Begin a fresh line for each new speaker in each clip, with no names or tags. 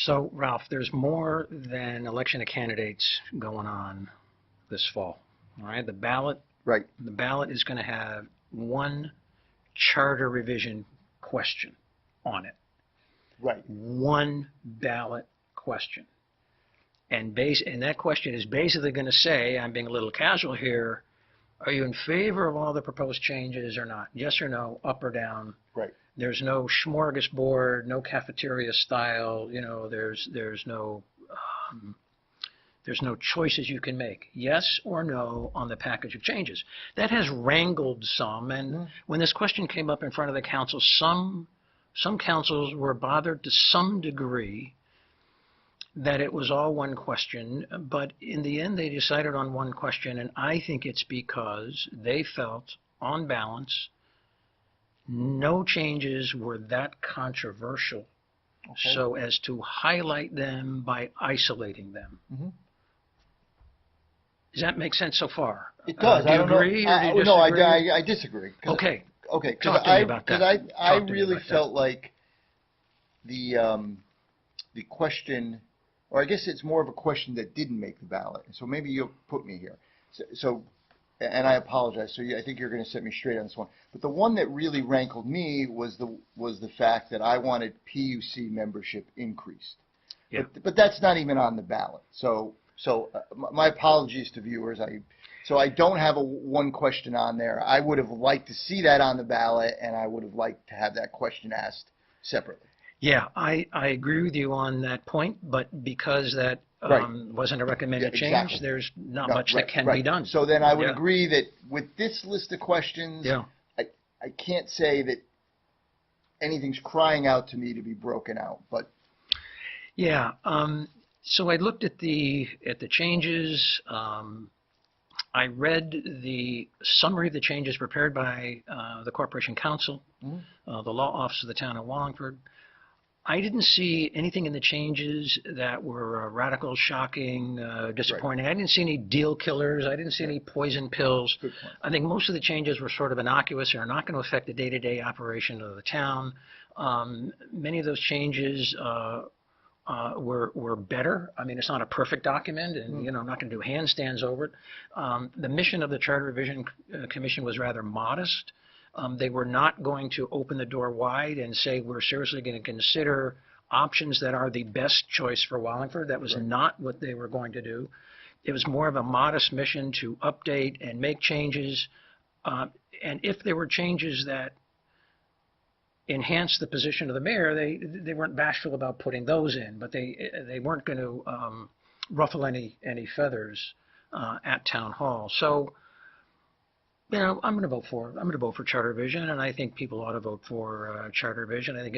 So, Ralph, there's more than election of candidates going on this fall. All right,
Right.
the ballot is going to have one charter revision question on it.
Right.
One ballot question. And that question is basically going to say, I'm being a little casual here, are you in favor of all the proposed changes or not? Yes or no, up or down?
Right.
There's no smorgasbord, no cafeteria style, there's no choices you can make. Yes or no on the package of changes. That has wrangled some, and when this question came up in front of the council, some councils were bothered to some degree that it was all one question, but in the end they decided on one question, and I think it's because they felt, on balance, no changes were that controversial so as to highlight them by isolating them. Does that make sense so far?
It does.
Do you agree or do you disagree?
No, I disagree.
Okay.
Okay.
Talk to me about that.
Because I really felt like the question, or I guess it's more of a question that didn't make the ballot. So maybe you'll put me here. So and I apologize. So I think you're going to set me straight on this one. But the one that really rankled me was the fact that I wanted PUC membership increased.
Yeah.
But that's not even on the ballot. So my apologies to viewers. So I don't have one question on there. I would have liked to see that on the ballot, and I would have liked to have that question asked separately.
Yeah, I agree with you on that point, but because that wasn't a recommended change, there's not much that can be done.
So then I would agree that with this list of questions, I can't say that anything's crying out to me to be broken out. But
yeah, so I looked at the changes. I read the summary of the changes prepared by the Corporation Council, the law office of the town of Wallingford. I didn't see anything in the changes that were radical, shocking, disappointing. I didn't see any deal killers. I didn't see any poison pills. I think most of the changes were sort of innocuous and are not going to affect the day-to-day operation of the town. Many of those changes were better. I mean, it's not a perfect document, and I'm not going to do handstands over it. The mission of the Charter Revision Commission was rather modest. They were not going to open the door wide and say we're seriously going to consider options that are the best choice for Wallingford. That was not what they were going to do. It was more of a modest mission to update and make changes. And if there were changes that enhanced the position of the mayor, they weren't bashful about putting those in, but they weren't going to ruffle any feathers at town hall. So, I'm going to vote for Charter Revision, and I think people ought to vote for Charter Revision. I think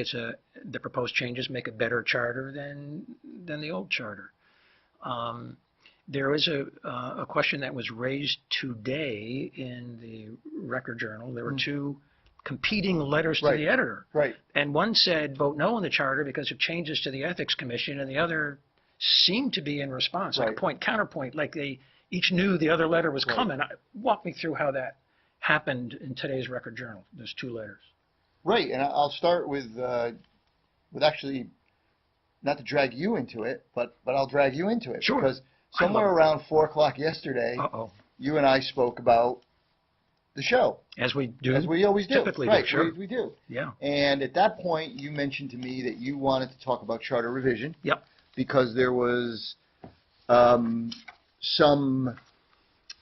the proposed changes make a better charter than the old charter. There is a question that was raised today in the Record Journal. There were two competing letters to the editor. Right. And one said vote no on the charter because of changes to the Ethics Commission, and the other seemed to be in response, like a point counterpoint, like they each knew the other letter was coming. Walk me through how that happened in today's Record Journal. There's two letters. Right, and I'll start with actually, not to drag you into it, but I'll drag you into it. Sure. Because somewhere around 4 o'clock yesterday, you and I spoke about the show. As we do. As we always do. Typically do, sure. We do. Yeah. And at that point, you mentioned to me that you wanted to talk about charter revision. Yep. Because there was some...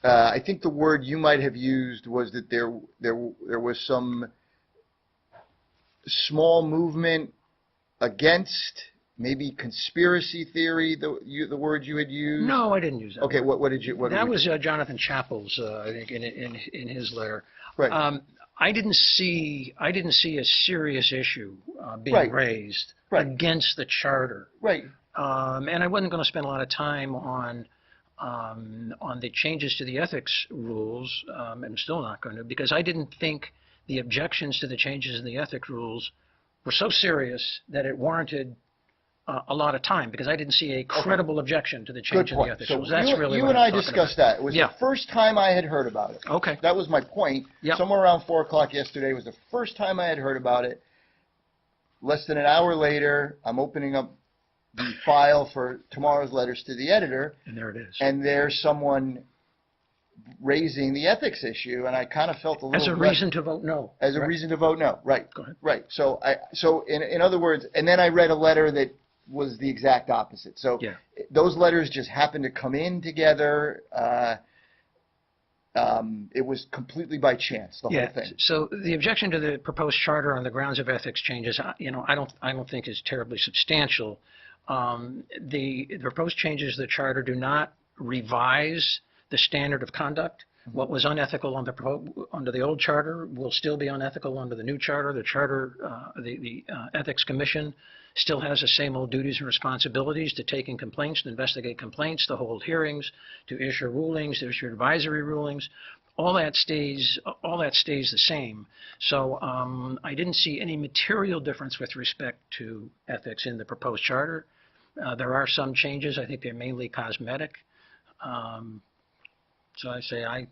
I think the word you might have used was that there was some small movement against maybe conspiracy theory. The word you had used. No, I didn't use that. Okay, what did you? That was Jonathan Chappell's. I think in his letter. Right. I didn't see a serious issue being raised against the charter. Right. And I wasn't going to spend a lot of time on the changes to the ethics rules. I'm still not going to, because I didn't think the objections to the changes in the ethics rules were so serious that it warranted a lot of time, because I didn't see a credible objection to the change in the ethics rules. That's really what I discussed that. It was the first time I had heard about it. Okay. That was my point. Yep. Somewhere around 4 o'clock yesterday was the first time I had heard about it. Less than an hour later, I'm opening up
the file for tomorrow's letters to the editor,
And there it is.
and there's someone raising the ethics issue, and I kind of felt a little
As a reason to vote no.
as a
Right.
reason to vote no. Right.
Go ahead.
Right. So in other words, and then I read a letter that was the exact opposite. So
Yeah.
those letters just happened to come in together. It was completely by chance, the whole thing.
So the objection to the proposed charter on the grounds of ethics changes, I don't think is terribly substantial. The proposed changes to the charter do not revise the standard of conduct.
Mm-hmm.
What was unethical under the old charter will still be unethical under the new charter. The charter, the Ethics Commission still has the same old duties and responsibilities to take in complaints, to investigate complaints, to hold hearings, to issue rulings, to issue advisory rulings. All that stays the same. So I didn't see any material difference with respect to ethics in the proposed charter. There are some changes. I think they're mainly cosmetic. So I say I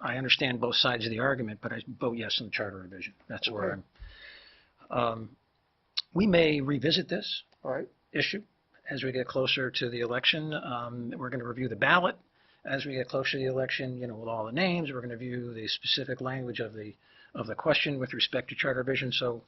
understand both sides of the argument, but I vote yes on the charter revision. That's where I'm. We may revisit this issue as we get closer to the election. We're going to review the ballot as we get closer to the election, with all the names. We're going to view the specific language of the question with respect to charter revision. So